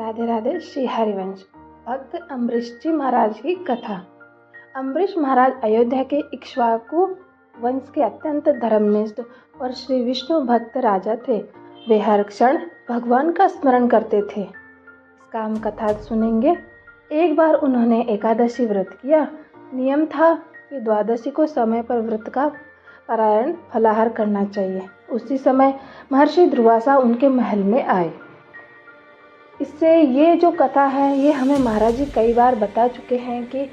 राधे राधे। श्री हरिवंश। भक्त अम्बरीश जी महाराज की कथा। अम्बरीश महाराज अयोध्या के इक्ष्वाकु वंश के अत्यंत धर्मनिष्ठ और श्री विष्णु भक्त राजा थे। वे हर क्षण भगवान का स्मरण करते थे। इसका हम कथा सुनेंगे। एक बार उन्होंने एकादशी व्रत किया। नियम था कि द्वादशी को समय पर व्रत का पारायण फलाहार करना चाहिए। उसी समय महर्षि दुर्वासा उनके महल में आए। इससे ये जो कथा है ये हमें महाराज जी कई बार बता चुके हैं कि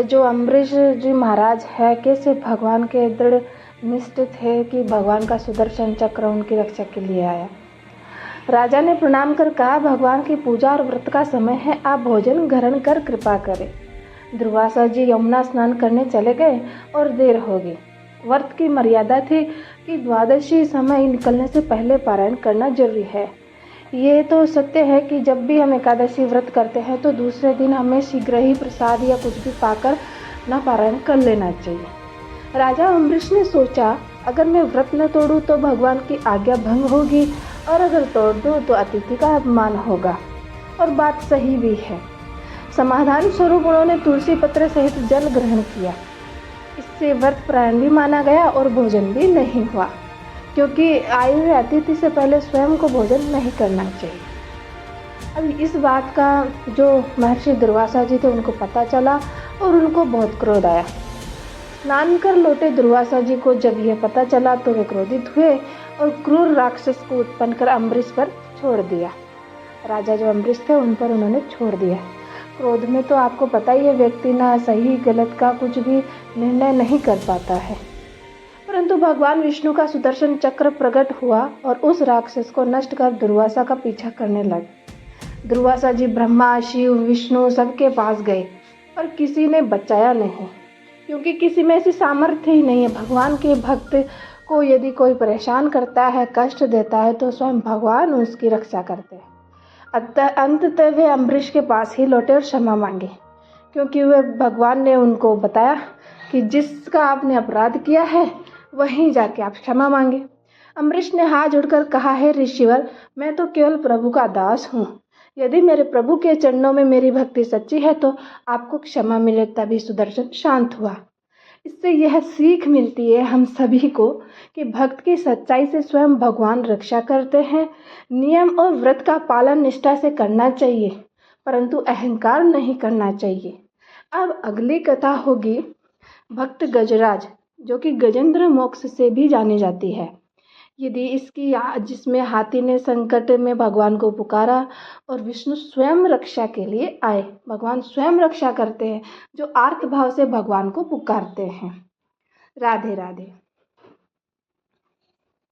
जो अम्बरीश जी महाराज है कैसे भगवान के दृढ़ निष्ठ थे कि भगवान का सुदर्शन चक्र उनकी रक्षा के लिए आया। राजा ने प्रणाम कर कहा, भगवान की पूजा और व्रत का समय है, आप भोजन ग्रहण कर कृपा करें। दुर्वासा जी यमुना स्नान करने चले गए और देर हो गई। व्रत की मर्यादा थी कि द्वादशी समय निकलने से पहले पारायण करना जरूरी है। ये तो सत्य है कि जब भी हम एकादशी व्रत करते हैं तो दूसरे दिन हमें शीघ्र ही प्रसाद या कुछ भी पाकर न पारायण कर लेना चाहिए। राजा अम्बरीश ने सोचा, अगर मैं व्रत न तोड़ूं तो भगवान की आज्ञा भंग होगी और अगर तोड़ दूं तो अतिथि का अपमान होगा। और बात सही भी है। समाधान स्वरूप उन्होंने तुलसी पत्र सहित जल ग्रहण किया। इससे व्रत प्राण भी माना गया और भोजन भी नहीं हुआ, क्योंकि आए हुए अतिथि से पहले स्वयं को भोजन नहीं करना चाहिए। अब इस बात का जो महर्षि दुर्वासा जी थे उनको पता चला और उनको बहुत क्रोध आया। स्नान कर लौटे दुर्वासा जी को जब यह पता चला तो वे क्रोधित हुए और क्रूर राक्षस को उत्पन्न कर अम्बरीश पर छोड़ दिया। राजा जो अम्बरीश थे उन पर उन्होंने छोड़ दिया। क्रोध में तो आपको पता ही है, व्यक्ति ना सही गलत का कुछ भी निर्णय नहीं कर पाता है। परंतु भगवान विष्णु का सुदर्शन चक्र प्रकट हुआ और उस राक्षस को नष्ट कर दुर्वासा का पीछा करने लगे। दुर्वासा जी ब्रह्मा, शिव, विष्णु सबके पास गए पर किसी ने बचाया नहीं, क्योंकि किसी में ऐसी सामर्थ्य ही नहीं है। भगवान के भक्त को यदि कोई परेशान करता है, कष्ट देता है तो स्वयं भगवान उसकी रक्षा करते हैं। अंततः वे अम्बरीश के पास ही लौटे और क्षमा मांगे, क्योंकि वे भगवान ने उनको बताया कि जिसका आपने अपराध किया है वहीं जाके आप क्षमा मांगे। अम्बरीश ने हाथ जोड़कर कहा, है ऋषिवर, मैं तो केवल प्रभु का दास हूँ। यदि मेरे प्रभु के चरणों में मेरी भक्ति सच्ची है तो आपको क्षमा मिले। तभी सुदर्शन शांत हुआ। इससे यह सीख मिलती है हम सभी को कि भक्त की सच्चाई से स्वयं भगवान रक्षा करते हैं। नियम और व्रत का पालन निष्ठा से करना चाहिए, परंतु अहंकार नहीं करना चाहिए। अब अगली कथा होगी भक्त गजराज, जो कि गजेंद्र मोक्ष से भी जानी जाती है। यदि इसकी जिसमें हाथी ने संकट में भगवान को पुकारा और विष्णु स्वयं रक्षा के लिए आए। भगवान स्वयं रक्षा करते हैं जो आर्त भाव से भगवान को पुकारते हैं। राधे राधे।